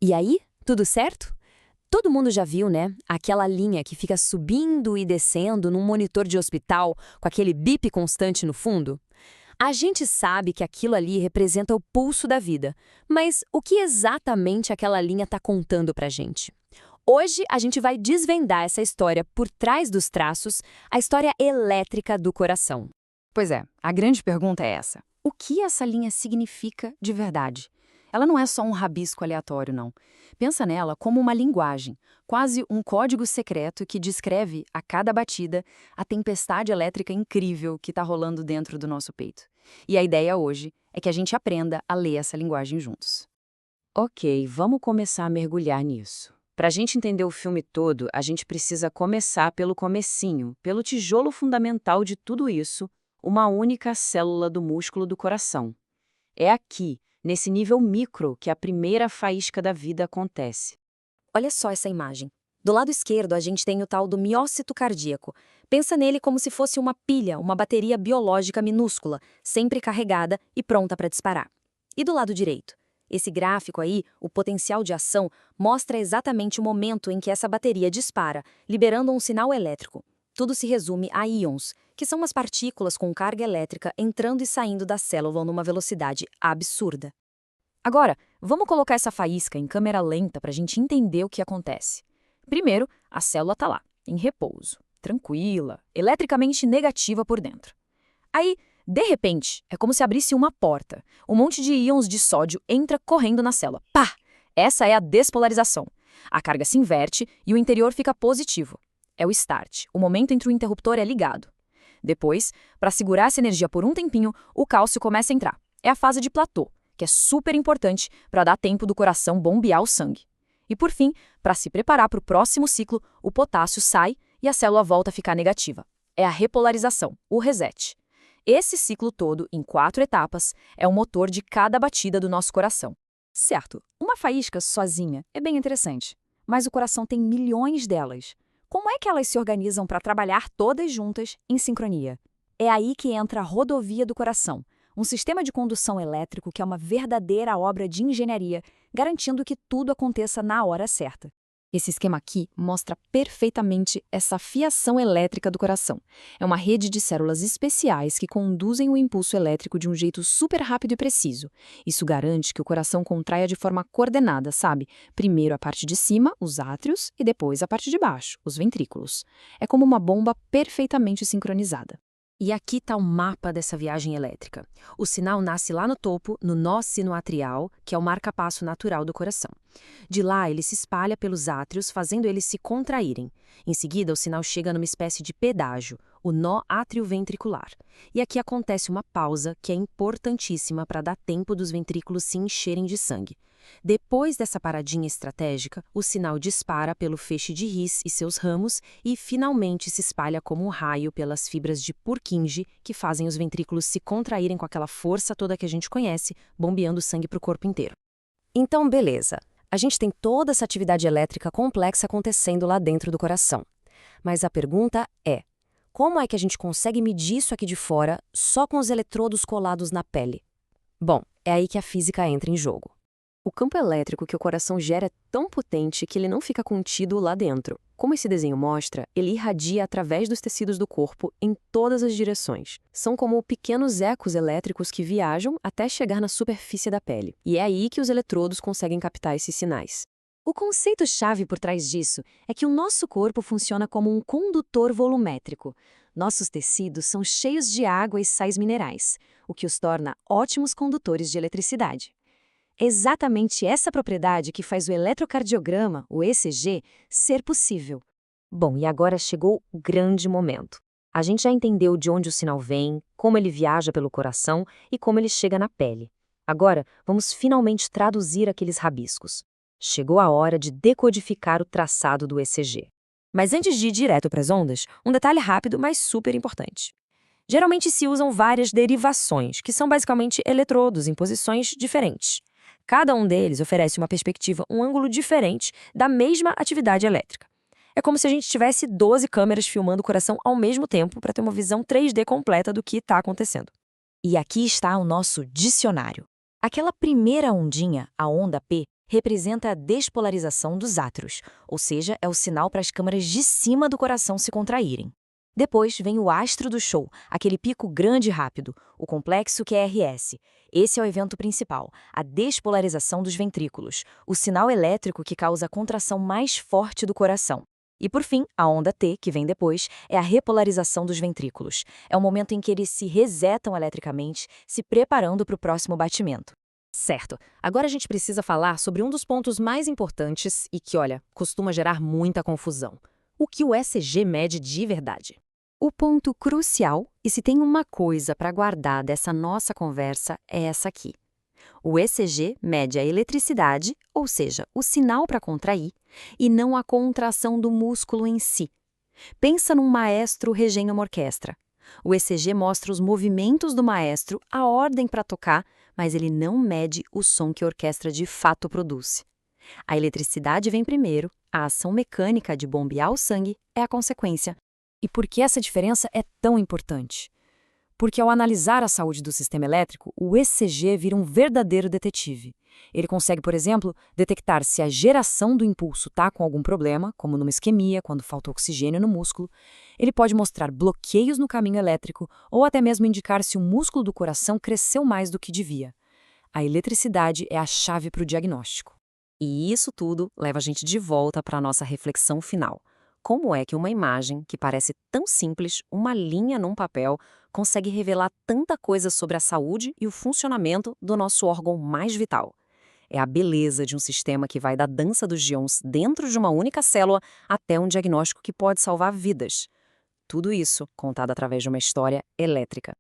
E aí, tudo certo? Todo mundo já viu, né? Aquela linha que fica subindo e descendo num monitor de hospital com aquele bip constante no fundo? A gente sabe que aquilo ali representa o pulso da vida, mas o que exatamente aquela linha está contando pra gente? Hoje a gente vai desvendar essa história por trás dos traços, a história elétrica do coração. Pois é, a grande pergunta é essa. O que essa linha significa de verdade? Ela não é só um rabisco aleatório, não. Pensa nela como uma linguagem, quase um código secreto que descreve, a cada batida, a tempestade elétrica incrível que está rolando dentro do nosso peito. E a ideia hoje é que a gente aprenda a ler essa linguagem juntos. Ok, vamos começar a mergulhar nisso. Para a gente entender o filme todo, a gente precisa começar pelo comecinho, pelo tijolo fundamental de tudo isso, uma única célula do músculo do coração. É aqui, nesse nível micro, que a primeira faísca da vida acontece. Olha só essa imagem. Do lado esquerdo, a gente tem o tal do miócito cardíaco. Pensa nele como se fosse uma pilha, uma bateria biológica minúscula, sempre carregada e pronta para disparar. E do lado direito? Esse gráfico aí, o potencial de ação, mostra exatamente o momento em que essa bateria dispara, liberando um sinal elétrico. Tudo se resume a íons, que são umas partículas com carga elétrica entrando e saindo da célula numa velocidade absurda. Agora, vamos colocar essa faísca em câmera lenta para a gente entender o que acontece. Primeiro, a célula está lá, em repouso, tranquila, eletricamente negativa por dentro. Aí, de repente, é como se abrisse uma porta. Um monte de íons de sódio entra correndo na célula. Pá! Essa é a despolarização. A carga se inverte e o interior fica positivo. É o start, o momento em que o interruptor é ligado. Depois, para segurar essa energia por um tempinho, o cálcio começa a entrar. É a fase de platô, que é super importante para dar tempo do coração bombear o sangue. E por fim, para se preparar para o próximo ciclo, o potássio sai e a célula volta a ficar negativa. É a repolarização, o reset. Esse ciclo todo, em 4 etapas, é o motor de cada batida do nosso coração. Certo, uma faísca sozinha é bem interessante, mas o coração tem milhões delas. Como é que elas se organizam para trabalhar todas juntas, em sincronia? É aí que entra a rodovia do coração, um sistema de condução elétrico que é uma verdadeira obra de engenharia, garantindo que tudo aconteça na hora certa. Esse esquema aqui mostra perfeitamente essa fiação elétrica do coração. É uma rede de células especiais que conduzem o impulso elétrico de um jeito super rápido e preciso. Isso garante que o coração contraia de forma coordenada, sabe? Primeiro a parte de cima, os átrios, e depois a parte de baixo, os ventrículos. É como uma bomba perfeitamente sincronizada. E aqui está o mapa dessa viagem elétrica. O sinal nasce lá no topo, no nó sinoatrial, que é o marca-passo natural do coração. De lá, ele se espalha pelos átrios, fazendo eles se contraírem. Em seguida, o sinal chega numa espécie de pedágio, o nó atrioventricular. E aqui acontece uma pausa que é importantíssima para dar tempo dos ventrículos se encherem de sangue. Depois dessa paradinha estratégica, o sinal dispara pelo feixe de His e seus ramos e finalmente se espalha como um raio pelas fibras de Purkinje, que fazem os ventrículos se contraírem com aquela força toda que a gente conhece, bombeando sangue para o corpo inteiro. Então, beleza. A gente tem toda essa atividade elétrica complexa acontecendo lá dentro do coração. Mas a pergunta é: como é que a gente consegue medir isso aqui de fora só com os eletrodos colados na pele? Bom, é aí que a física entra em jogo. O campo elétrico que o coração gera é tão potente que ele não fica contido lá dentro. Como esse desenho mostra, ele irradia através dos tecidos do corpo em todas as direções. São como pequenos ecos elétricos que viajam até chegar na superfície da pele. E é aí que os eletrodos conseguem captar esses sinais. O conceito-chave por trás disso é que o nosso corpo funciona como um condutor volumétrico. Nossos tecidos são cheios de água e sais minerais, o que os torna ótimos condutores de eletricidade. É exatamente essa propriedade que faz o eletrocardiograma, o ECG, ser possível. Bom, e agora chegou o grande momento. A gente já entendeu de onde o sinal vem, como ele viaja pelo coração e como ele chega na pele. Agora, vamos finalmente traduzir aqueles rabiscos. Chegou a hora de decodificar o traçado do ECG. Mas antes de ir direto para as ondas, um detalhe rápido, mas super importante. Geralmente se usam várias derivações, que são basicamente eletrodos em posições diferentes. Cada um deles oferece uma perspectiva, um ângulo diferente da mesma atividade elétrica. É como se a gente tivesse 12 câmeras filmando o coração ao mesmo tempo para ter uma visão 3D completa do que está acontecendo. E aqui está o nosso dicionário. Aquela primeira ondinha, a onda P, representa a despolarização dos átrios, ou seja, é o sinal para as câmaras de cima do coração se contraírem. Depois vem o astro do show, aquele pico grande e rápido, o complexo QRS. Esse é o evento principal, a despolarização dos ventrículos, o sinal elétrico que causa a contração mais forte do coração. E por fim, a onda T, que vem depois, é a repolarização dos ventrículos. É o momento em que eles se resetam eletricamente, se preparando para o próximo batimento. Certo. Agora a gente precisa falar sobre um dos pontos mais importantes e que, olha, costuma gerar muita confusão. O que o ECG mede de verdade? O ponto crucial, e se tem uma coisa para guardar dessa nossa conversa, é essa aqui. O ECG mede a eletricidade, ou seja, o sinal para contrair, e não a contração do músculo em si. Pensa num maestro regendo uma orquestra. O ECG mostra os movimentos do maestro, a ordem para tocar, mas ele não mede o som que a orquestra de fato produz. A eletricidade vem primeiro, a ação mecânica de bombear o sangue é a consequência. E por que essa diferença é tão importante? Porque ao analisar a saúde do sistema elétrico, o ECG vira um verdadeiro detetive. Ele consegue, por exemplo, detectar se a geração do impulso está com algum problema, como numa isquemia, quando falta oxigênio no músculo. Ele pode mostrar bloqueios no caminho elétrico ou até mesmo indicar se o músculo do coração cresceu mais do que devia. A eletricidade é a chave para o diagnóstico. E isso tudo leva a gente de volta para a nossa reflexão final. Como é que uma imagem, que parece tão simples, uma linha num papel, consegue revelar tanta coisa sobre a saúde e o funcionamento do nosso órgão mais vital? É a beleza de um sistema que vai da dança dos íons dentro de uma única célula até um diagnóstico que pode salvar vidas. Tudo isso contado através de uma história elétrica.